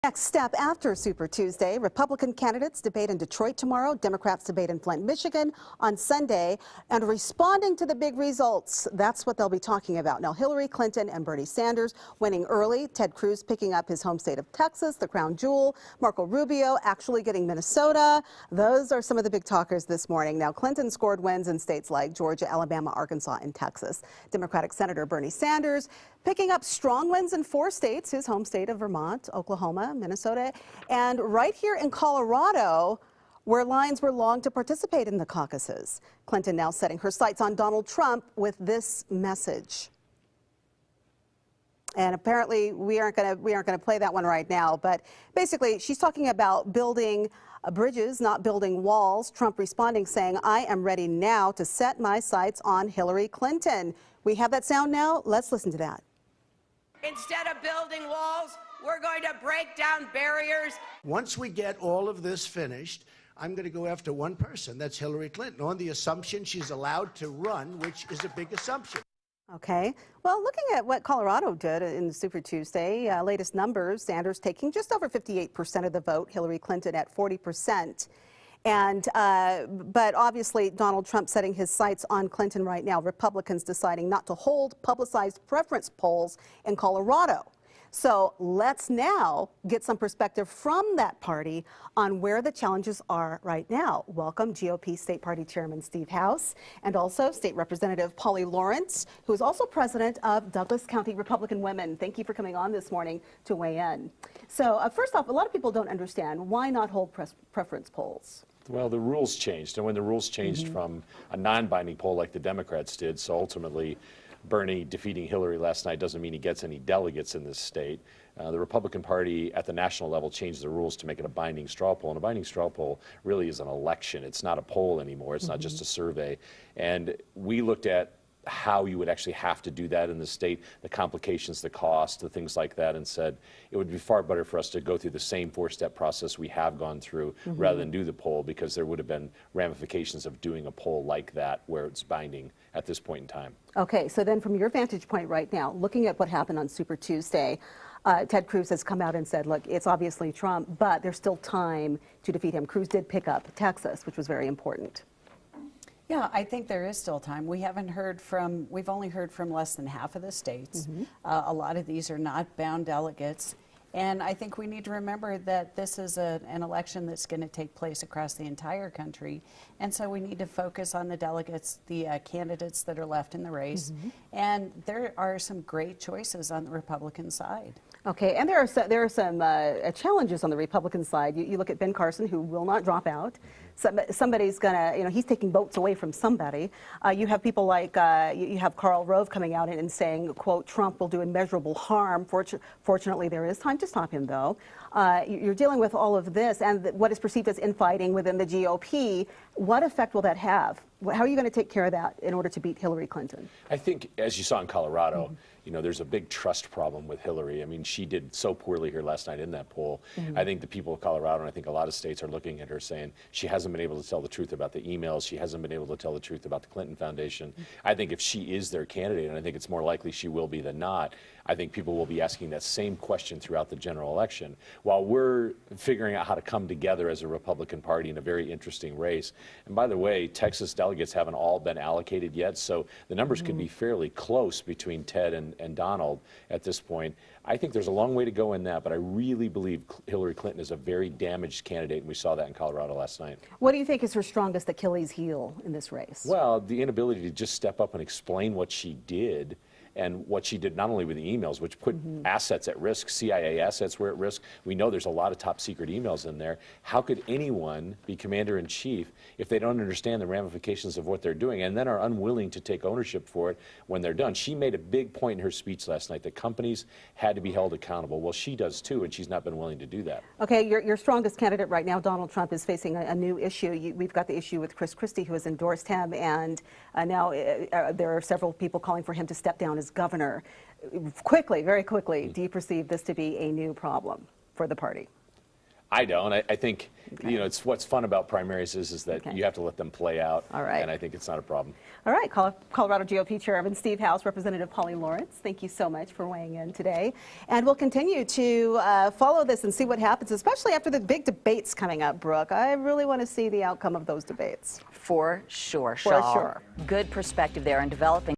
Next step after Super Tuesday, Republican candidates debate in Detroit tomorrow, Democrats debate in Flint, Michigan on Sunday, and responding to the big results, that's what they'll be talking about. Now, Hillary Clinton and Bernie Sanders winning early, Ted Cruz picking up his home state of Texas, the crown jewel, Marco Rubio actually getting Minnesota. Those are some of the big talkers this morning. Now, Clinton scored wins in states like Georgia, Alabama, Arkansas, and Texas. Democratic Senator Bernie Sanders picking up strong wins in 4 states, his home state of Vermont, Oklahoma, Minnesota, and right here in Colorado, where lines were long to participate in the caucuses. Clinton now setting her sights on Donald Trump with this message. And apparently we aren't going to play that one right now, but basically she's talking about building bridges, not building walls. Trump responding saying, "I am ready now to set my sights on Hillary Clinton." We have that sound now. Let's listen to that. Instead of building walls, we're going to break down barriers. Once we get all of this finished, I'm going to go after one person. That's Hillary Clinton, on the assumption she's allowed to run, which is a big assumption. Okay. Well, looking at what Colorado did in Super Tuesday, latest numbers, Sanders taking just over 58% of the vote, Hillary Clinton at 40%. And but obviously Donald Trump setting his sights on Clinton right now. Republicans deciding not to hold publicized preference polls in Colorado. So let's now get some perspective from that party on where the challenges are right now. Welcome GOP State Party Chairman Steve House and also State Representative Polly Lawrence, who is also president of Douglas County Republican Women. Thank you for coming on this morning to weigh in. So first off, a lot of people don't understand why not hold preference polls. Well, the rules changed, and when the rules changed from a non-binding poll like the Democrats did, so ultimately Bernie defeating Hillary last night doesn't mean he gets any delegates in this state. The Republican Party at the national level changed the rules to make it a binding straw poll, and a binding straw poll really is an election. It's not a poll anymore. It's not just a survey. And we looked at how you would actually have to do that in the state, the complications, the cost, the things like that, and said it would be far better for us to go through the same 4-step process we have gone through rather than do the poll, because there would have been ramifications of doing a poll like that where it's binding at this point in time. Okay, so then from your vantage point right now, looking at what happened on Super Tuesday, Ted Cruz has come out and said, look, it's obviously Trump, but there's still time to defeat him. Cruz did pick up Texas, which was very important. Yeah, I think there is still time. We've only heard from less than half of the states. A lot of these are not bound delegates. And I think we need to remember that this is an election that's going to take place across the entire country. And so we need to focus on the delegates, the candidates that are left in the race. And there are some great choices on the Republican side. Okay, and there are some challenges on the Republican side. You look at Ben Carson, who will not drop out. Somebody's gonna, he's taking votes away from somebody. You have people like, you have Karl Rove coming out and saying, quote, Trump will do immeasurable harm. Fortunately, there is time to stop him, though. You're dealing with all of this and what is perceived as infighting within the GOP. What effect will that have? How are you going to take care of that in order to beat Hillary Clinton? I think, as you saw in Colorado, there's a big trust problem with Hillary. I mean, she did so poorly here last night in that poll. I think the people of Colorado, and I think a lot of states, are looking at her saying she hasn't been able to tell the truth about the emails. She hasn't been able to tell the truth about the Clinton Foundation. I think if she is their candidate, and I think it's more likely she will be than not, I think people will be asking that same question throughout the general election. While we're figuring out how to come together as a Republican Party in a very interesting race, and by the way, Texas delegates haven't all been allocated yet, so the numbers could be fairly close between Ted and Donald at this point. I think there's a long way to go in that, but I really believe Hillary Clinton is a very damaged candidate, and we saw that in Colorado last night. What do you think is her strongest Achilles heel in this race? Well, the inability to just step up and explain what she did, and what she did not only with the emails, which put assets at risk. CIA assets were at risk. We know there's a lot of top secret emails in there. How could anyone be commander-in-chief if they don't understand the ramifications of what they're doing and then are unwilling to take ownership for it when they're done? She made a big point in her speech last night that companies had to be held accountable. Well, she does too, and she's not been willing to do that. Okay, your strongest candidate right now, Donald Trump, is facing a new issue. We've got the issue with Chris Christie, who has endorsed him, and now there are several people calling for him to step down as governor. Quickly, very quickly, do you perceive this to be a new problem for the party? I don't. I think, it's what's fun about primaries is that you have to let them play out. All right. And I think it's not a problem. All right, Colorado GOP Chairman Steve House, Representative Polly Lawrence, thank you so much for weighing in today. And we'll continue to follow this and see what happens, especially after the big debates coming up, Brooke. I really want to see the outcome of those debates. For sure, For Shaul. sure. Good perspective there on developing